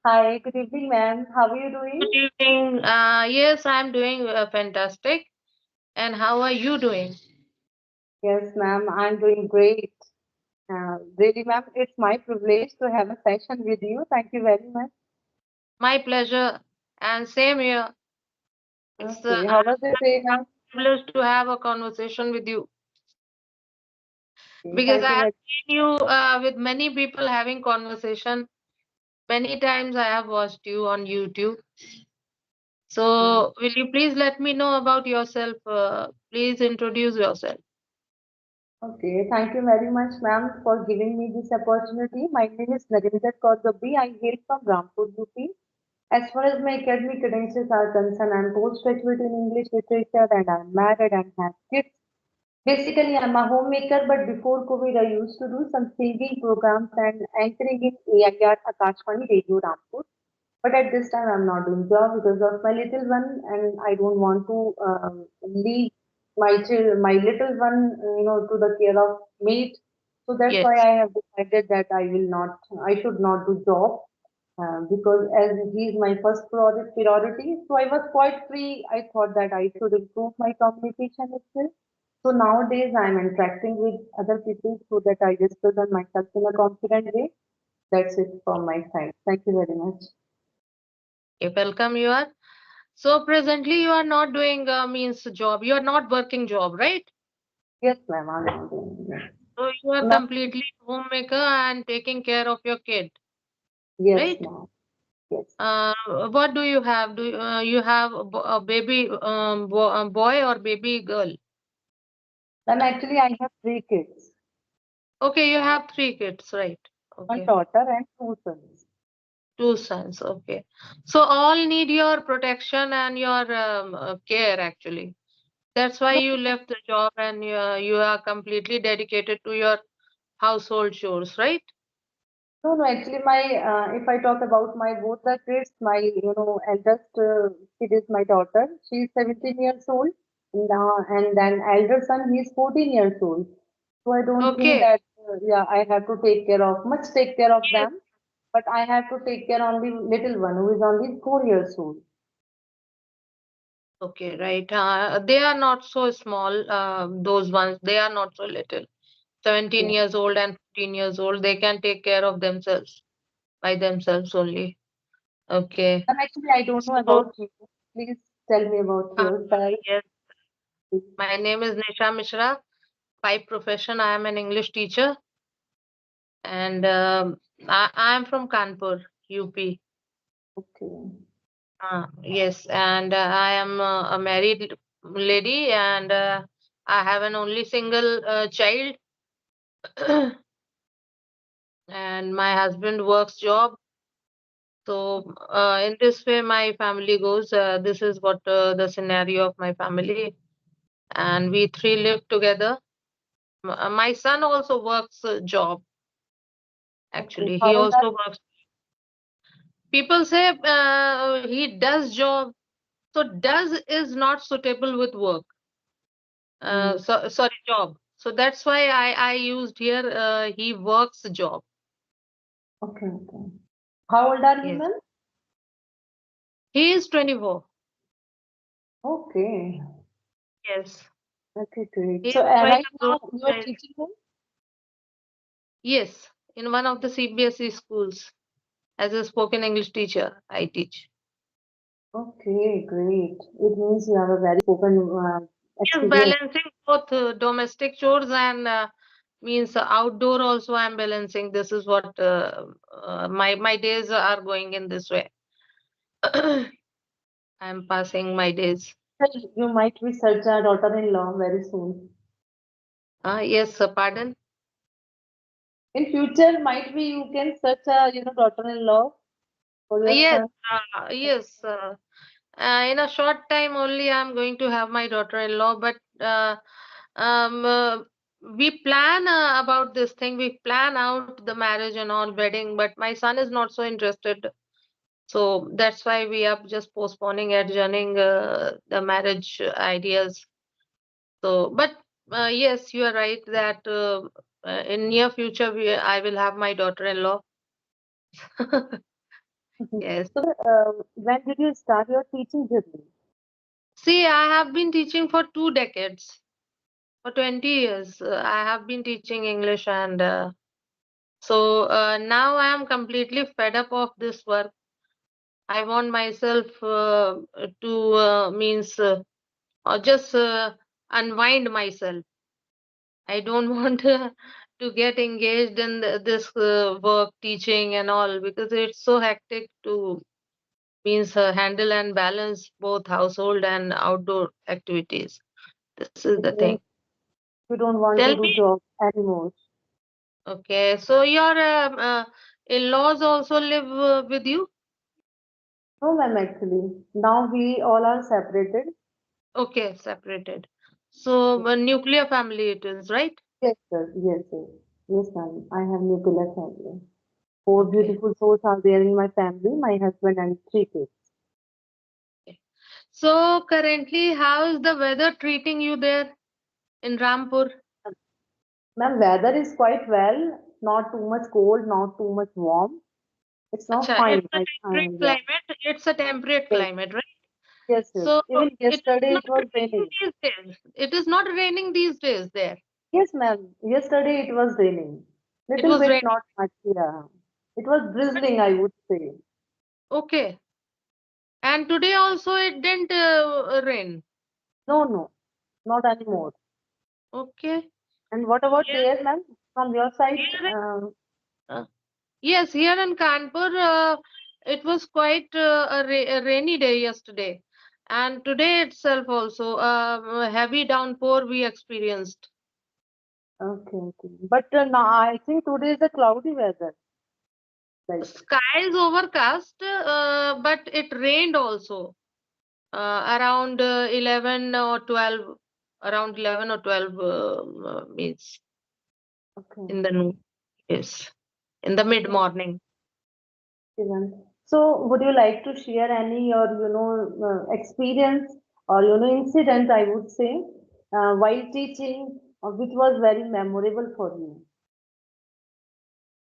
Hi, good evening, ma'am. How are you Good doing? evening. Yes, I'm doing fantastic. And how are you doing? Yes, ma'am, I'm doing great. Really, ma'am, it's my privilege to have a session with you. Thank you very much. My pleasure. And same here. It's Okay, how was your day, I'm ma'am? privileged to have a conversation with you Okay, because thank I you have very seen you with many people having conversation. Many times I have watched you on YouTube. much. So will you please let me know about yourself? Please introduce yourself. Okay, thank you very much, ma'am, for giving me this opportunity. My name is Narinder Kaur Gabbi. I hail from Rampur, UP. As far as my academic credentials are concerned, I'm postgraduate in English literature and I'm married and have kids. Basically, I'm a homemaker, but before COVID, I used to do some singing programs and anchoring in AIR Akashvani Radio Rampur. But at this time, I'm not doing job because of my little one, and I don't want to leave my little one, to the care of mate. So that's why Yes. I have decided that I should not do job because as he is my first priority, so I was quite free. I thought that I should improve my communication skills. So nowadays I'm interacting with other people so that I just present myself in a confident way. That's it from my side. Thank you very much. Okay, welcome you are. So presently you are not doing means job. You are not working job, right? Yes, ma'am, I'm not doing that. So you are Ma'am, completely homemaker and taking care of your kid, yes, right? ma'am. Yes. What do you have? Do you have a baby boy or baby girl? Ma'am, actually, I have three kids, Okay, you have three kids, right? one Okay, daughter and two sons. two sons. Okay, so all need your protection and your care actually. That's why No, you left the job and you are completely dedicated to your household chores, right? no, no. Actually, my if I talk about my both the kids, my eldest kid is my daughter. She is 17 years old, and then elder son he is 14 years old. So I don't think Okay. that yeah I have to take care of Yes. them, but I have to take care on the little one who is only 4 years old. Okay, right. They are not so small, those ones. They are not so little. 17 Yeah. years old and 15 years old, they can take care of themselves by themselves only. Okay. And actually, I don't know So, about you. Please tell me about uh, yourself. yes, my name is Nisha Mishra. By profession, I am an English teacher, and I am from Kanpur, UP. Okay. Yes, and I am a married lady, and I have an only single child, and my husband works job. So in this way, my family goes. This is what the scenario of my family, and we three live together. My son also works job. Okay. Actually, How he old are also works. People say he does job. So does is not suitable with work. you? So sorry, job. So that's why I used here. He works job. Okay, okay. How old are you, Yes, ma'am? he is 24. Okay. Yes, Okay, great. he So is quite right a grown now you are child. teaching him? Yes, in one of the CBSE schools as a spoken English teacher. I teach. Okay, great. It means you have a very spoken Yes, experience. balancing both domestic chores and means outdoor also. I'm balancing. This is what my days are going in this way. I'm passing my days. You might be such a daughter-in-law very soon. Yes, pardon. In future, might be you can search a daughter-in-law for your Yes, son. yes. In a short time only, I'm going to have my daughter-in-law. But um, uh, we plan about this thing. We plan out the marriage and all wedding. But my son is not so interested. So that's why we are just postponing, adjourning the marriage ideas. So, but yes, you are right that in near future I will have my daughter-in-law. Yes. So, when did you start your teaching journey? See, I have been teaching for 2 decades. For 20 years, I have been teaching English, and now I am completely fed up of this work. I want myself to means or just unwind myself. I don't want to get engaged in this work, teaching and all, because it's so hectic to means handle and balance both household and outdoor activities. This is It the thing. means you don't want Tell to do me, job anymore. okay, so your in-laws also live with you? No, ma'am, actually. Now we all are separated. Okay, separated. So nuclear family it is, right? Yes, sir. Yes, sir. Yes, ma'am. I have nuclear family. Four Okay. beautiful souls are there in my family, my husband and three kids. Okay. So currently, how is the weather treating you there in Rampur? Ma'am, weather is quite well, not too much cold, not too much warm. It's now Acha, fine. it's a temperate Yeah. climate. It's a temperate Yes, climate, right? yes, yes. So Even it is yesterday not it was raining raining. these days. It is not raining these days there. Yes, ma'am. Yesterday it was raining. It Little was bit, raining. not much. Yeah. It was But drizzling, I would say. okay. And today also it didn't rain. No, no, not anymore. Okay. And what about Here, there, ma'am? From your side? here, uh, yes, here in Kanpur, it was quite a rainy day yesterday. And today itself also, a heavy downpour we experienced. Okay, okay. But now I think today is a cloudy weather. Like, Sky is overcast, but it rained also around 11 or 12, around 11 or 12 means okay. in the noon. Yes, in the mid morning. Excellent. So, would you like to share any your, experience or, incident, I would say, while teaching, which was very memorable for you?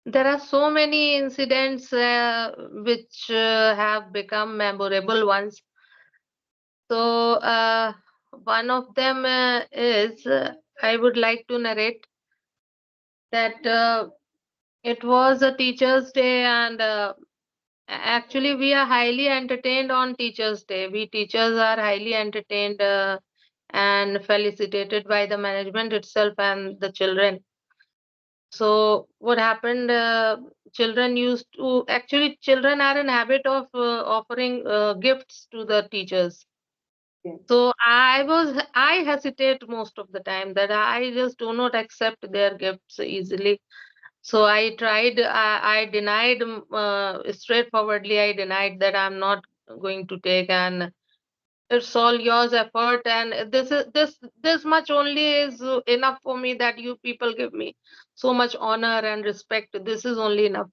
There are so many incidents which have become memorable ones. So, one of them is I would like to narrate that it was a Teacher's Day, and actually, we are highly entertained on Teacher's Day. We teachers are highly entertained and felicitated by the management itself and the children. So what happened? Children used to actually children are in habit of offering gifts to the teachers. Okay. So I hesitate most of the time that I just do not accept their gifts easily. So I tried. I denied straightforwardly. I denied that I'm not going to take, and it's all yours effort, and this much only is enough for me that you people give me so much honor and respect. This is only enough.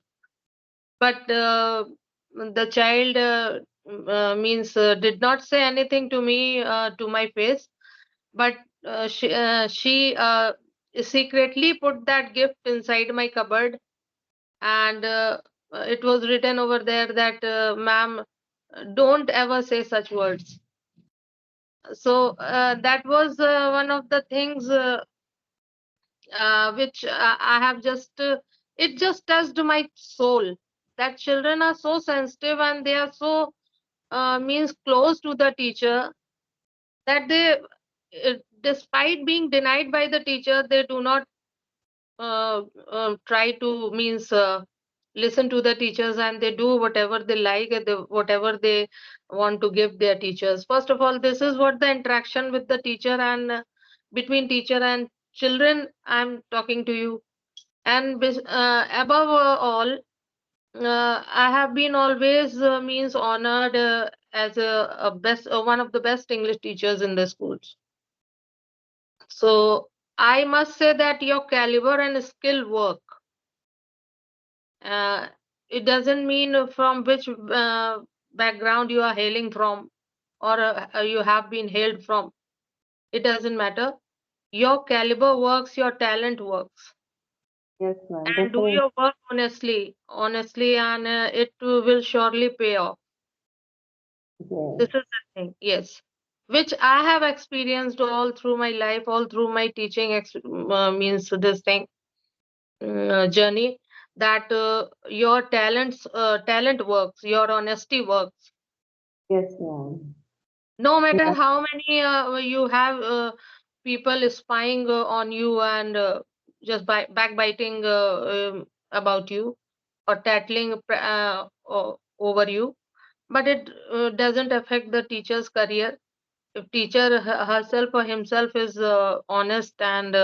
But the child means did not say anything to me to my face, but she secretly put that gift inside my cupboard, and it was written over there that ma'am, don't ever say such words. So that was one of the things which I have just it just touched my soul, that children are so sensitive and they are so means close to the teacher, that they despite being denied by the teacher, they do not try to means listen to the teachers, and they do whatever they like, and whatever they want to give their teachers. First of all, this is what the interaction with the teacher and between teacher and children I'm talking to you. And above all, I have been always means honored as a best one of the best English teachers in the schools. So I must say that your caliber and skill work. Uh, it doesn't mean from which background you are hailing from, or you have been hailed from. It doesn't matter. Your caliber works, your talent works. Yes, ma'am. and do Definitely. your work honestly, and it will surely pay off. This Yes. is the thing, yes, which I have experienced all through my life, all through my teaching means this thing journey, that your talent works, your honesty works. Yes, ma'am. No matter Yeah. how many you have people spying on you and just backbiting about you, or tattling over you, but it doesn't affect the teacher's career. If teacher herself or himself is honest and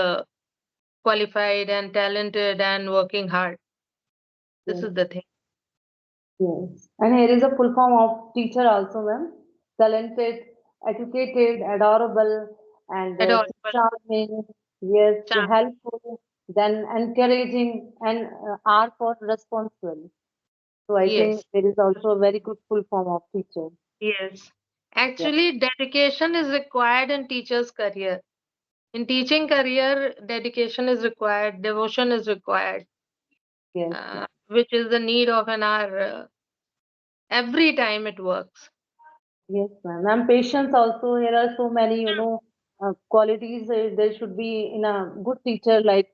qualified and talented and working hard, this is Yes. the thing. Yes. And here is a full form of teacher also, ma'am. Talented, educated, adorable, and Adorable, charming. Yes, charm. helpful, then encouraging, and R for responsible. So I think Yes, there is also a very good full form of teacher. yes. Yeah. Actually, dedication is required in teacher's career. In teaching career, dedication is required, devotion is required, Yes, ma'am. which is the need of an hour every time it works. Yes, ma'am. And patience also. Here are so many, qualities there should be in a good teacher, like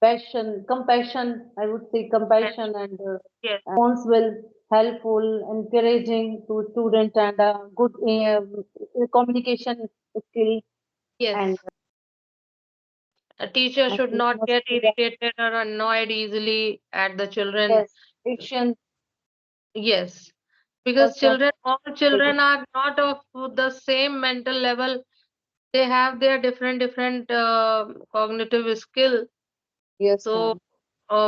passion, compassion. I would say Yes, compassion and yes, responsible, helpful, encouraging to student, and good communication skill. And yes. A teacher I should think not must get be that. irritated or annoyed easily at the children. Yes, patience, Yes, because first of all all. children are not of the same mental level. They have their different cognitive skill. Yes, So ma'am.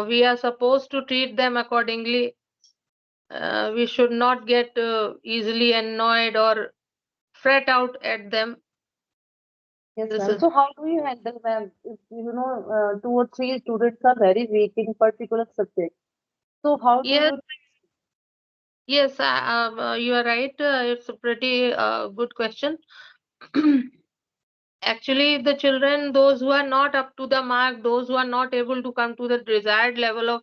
we are supposed to treat them accordingly. We should not get easily annoyed or fret out at them. Yes, This ma'am. is So how do you handle, ma'am, if two or three students are very weak in particular subject? So how do yes, you? yes. You are right. It's a pretty good question. Actually, the children, those who are not up to the mark, those who are not able to come to the desired level of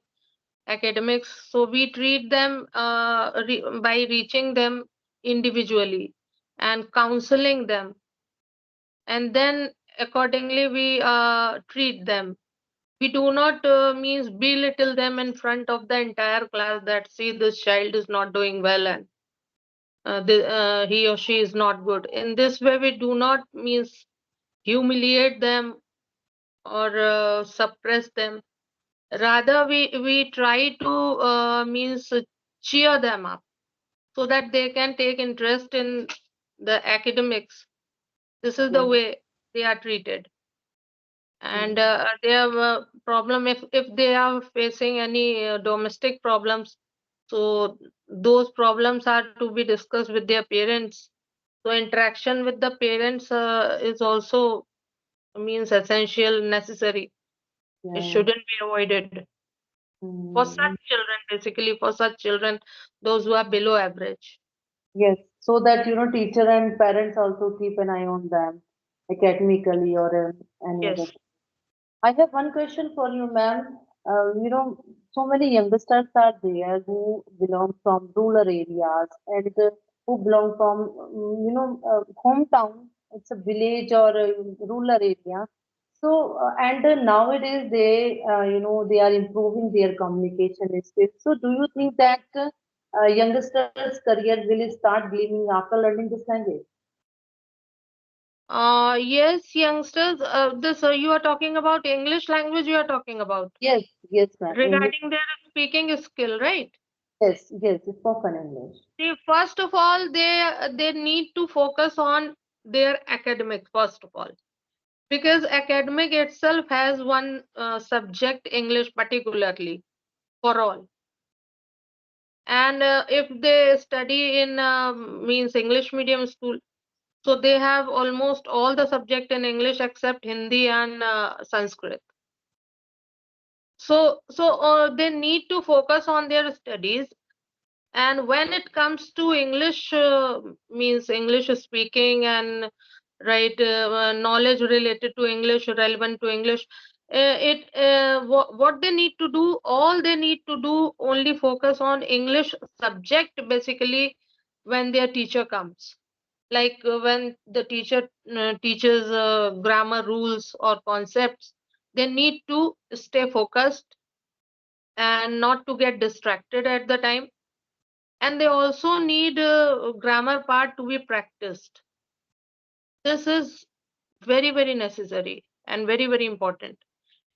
academics, so we treat them by reaching them individually and counseling them, and then accordingly we treat them. We do not means belittle them in front of the entire class that see this child is not doing well and he or she is not good. In this way, we do not means humiliate them or suppress them. Rather, we try to means cheer them up so that they can take interest in the academics. This is the Yes, way they are treated. And yes, they have a problem if they are facing any domestic problems. So those problems are to be discussed with their parents. So interaction with the parents is also means essential, necessary. It yes. shouldn't be avoided for such Mm, children, basically for such children, those who are below average. yes. So that teacher and parents also keep an eye on them academically or any other. Yes, I have one question for you, ma'am. So many youngsters are there who belong from rural areas and who belong from, hometown. It's a village or a rural area. So, and nowadays they are improving their communication skills. So, do you think that youngsters' career will start blooming after learning this language? yes, youngsters, this you are talking about English language, you are talking about Yes, yes, ma'am. English, regarding their speaking skill, right? yes, yes, spoken English. See, first of all, they need to focus on their academic first of all, because academic itself has one subject, English particularly for all. And if they study in means English medium school, so they have almost all the subject in English except Hindi and Sanskrit. So they need to focus on their studies. And when it comes to English, means English speaking and right knowledge related to English, relevant to English, what they need to do, all they need to do, only focus on English subject basically when their teacher comes. Like when the teacher teaches grammar rules or concepts, they need to stay focused and not to get distracted at the time. And they also need grammar part to be practiced. This is very necessary and very important.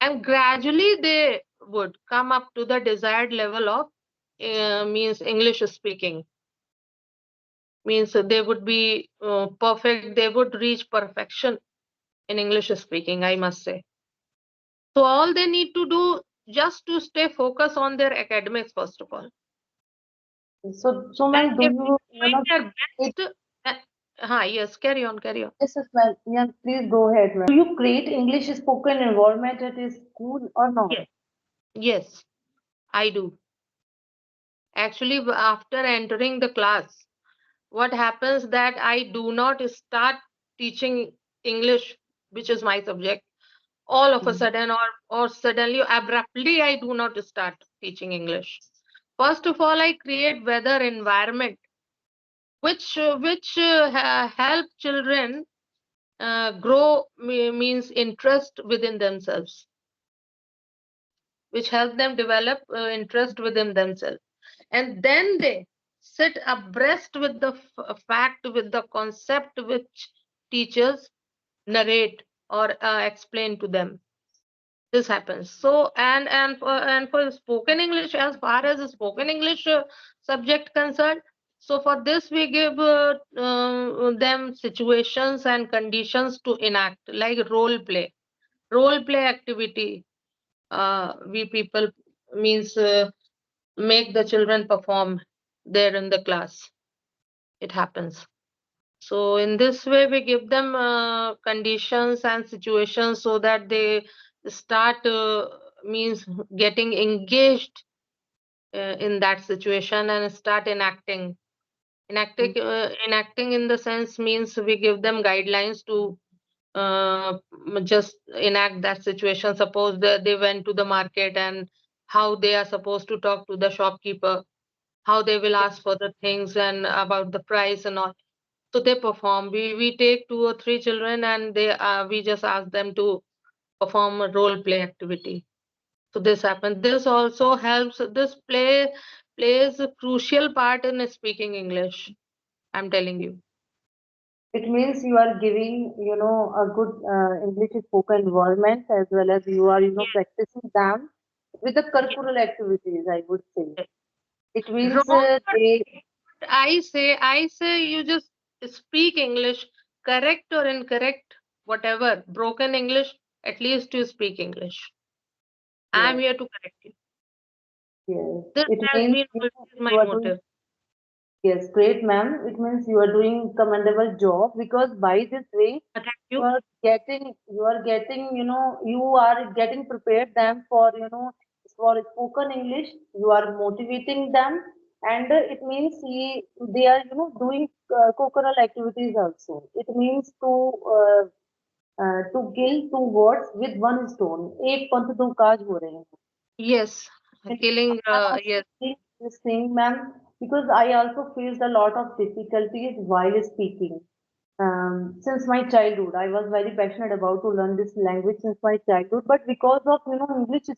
And gradually they would come up to the desired level of means English speaking. Means they would be perfect, they would reach perfection in English speaking, I must say. So all they need to do just to stay focused on their academics first of all. So And ma'am, do if you, they're doing their best, yes, carry on, carry on. yes, yes, ma'am. Yeah, please go ahead, ma'am. Do you create English spoken environment at a school or not? Yes, yes, I do. Actually, after entering the class, what happens that I do not start teaching English, which is my subject, all of a Mhm. sudden or suddenly abruptly I do not start teaching English. First of all, I create weather environment which help children grow means interest within themselves, which help them develop interest within themselves, and then they sit abreast with the fact, with the concept which teachers narrate or explain to them. This happens. So and for spoken English, as far as the spoken English subject concerned, so for this we give them situations and conditions to enact, like role play activity. We people means make the children perform there in the class. It happens. So in this way, we give them conditions and situations so that they start means getting engaged in that situation and start enacting. Enacting in the sense means we give them guidelines to just enact that situation. Suppose they went to the market and how they are supposed to talk to the shopkeeper, how they will ask for the things and about the price and all. So they perform. We take 2 or 3 children and they we just ask them to perform a role play activity. So this happens. This also helps. This plays a crucial part in speaking English. I'm telling you. It means you are giving, a good English spoken environment as well as you are, Yes, practicing them with the yes, curricular activities, I would say. yes. It means Wrong or they, right, I say you just speak English, correct or incorrect, whatever, broken English, at least you speak English. I'm yes, here to correct you. yes. This It has means, been always my you are doing, motive. yes, great, ma'am. It means you are doing commendable job because by this way, Thank you you. are getting, you are getting prepared them for, for spoken English. You are motivating them, and it means they are, doing co-curricular activities also. It means to kill two words with one stone. एक पंथ दो काज हो रहे हैं. Yes, And killing. I also Yes, think this thing, ma'am, because I also faced a lot of difficulties while speaking. Since my childhood, I was very passionate about to learn this language since my childhood. But because of English,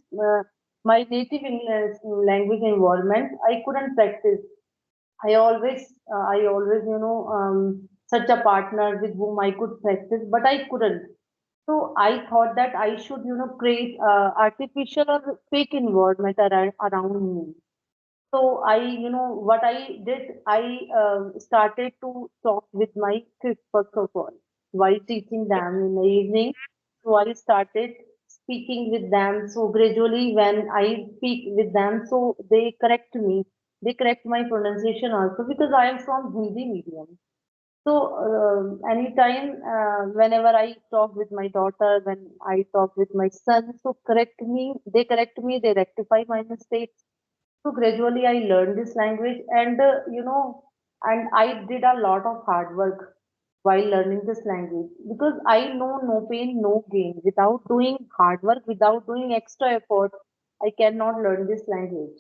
my native English language environment, I couldn't practice. I always, such a partner with whom I could practice, but I couldn't. So I thought that I should, create artificial or fake environment around me. So what I did, I started to talk with my kids first of all, while teaching them in the evening. So I started speaking with them. So gradually, when I speak with them, so they correct me. They correct my pronunciation also because I am from Hindi medium. So anytime, whenever I talk with my daughter, when I talk with my son, so correct me, they rectify my mistakes. So gradually I learned this language and, and I did a lot of hard work. while learning this language, because I know no pain, no gain. Without doing hard work, without doing extra effort, I cannot learn this language.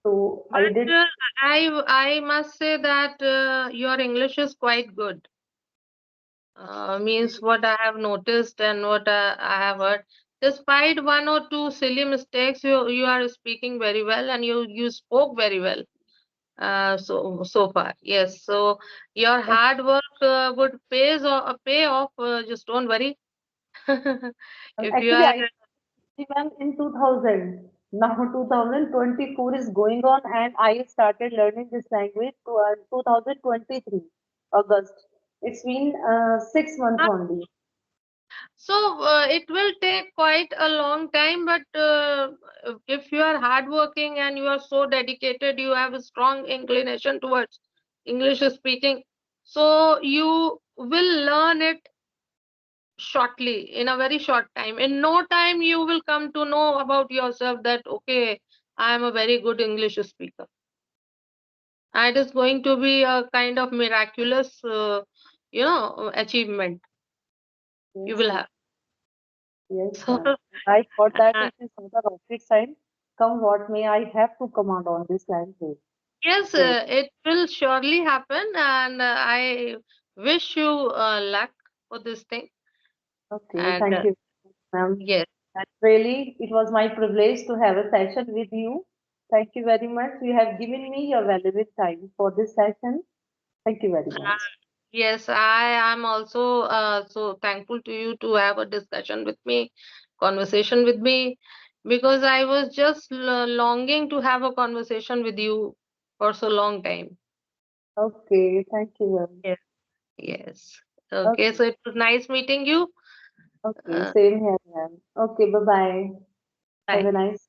So I But did. I must say that your English is quite good. Means what I have noticed and what I have heard. Despite one or two silly mistakes, you are speaking very well and you spoke very well. So far, yes. So your hard work would pay off. Just don't worry. If you Actually, are I began in 2000. Now 2024 is going on, and I started learning this language to 2023 August. It's been 6 months only. so it will take quite a long time, but if you are hardworking and you are so dedicated, you have a strong inclination towards English speaking, so you will learn it shortly, in a very short time. In no time, you will come to know about yourself that, okay, I am a very good English speaker. And it is going to be a kind of miraculous, achievement you Yes, will ma'am. have. Yes, So, ma'am. I thought that uh, it is not a rocket science. Come what may, I have to command on this language. yes, So, it will surely happen, and I wish you luck for this thing. okay, And thank you, ma'am. yes, And really, it was my privilege to have a session with you. Thank you very much. You have given me your valuable time for this session. Thank you very uh, much. yes, I am also so thankful to you to have a discussion with me, conversation with me, because I was just longing to have a conversation with you for so long time. Okay, thank you, ma'am. Yes. Yes. Okay, Okay, so it was nice meeting you. okay, Uh, same here, ma'am. Okay, bye bye. Have a Bye. nice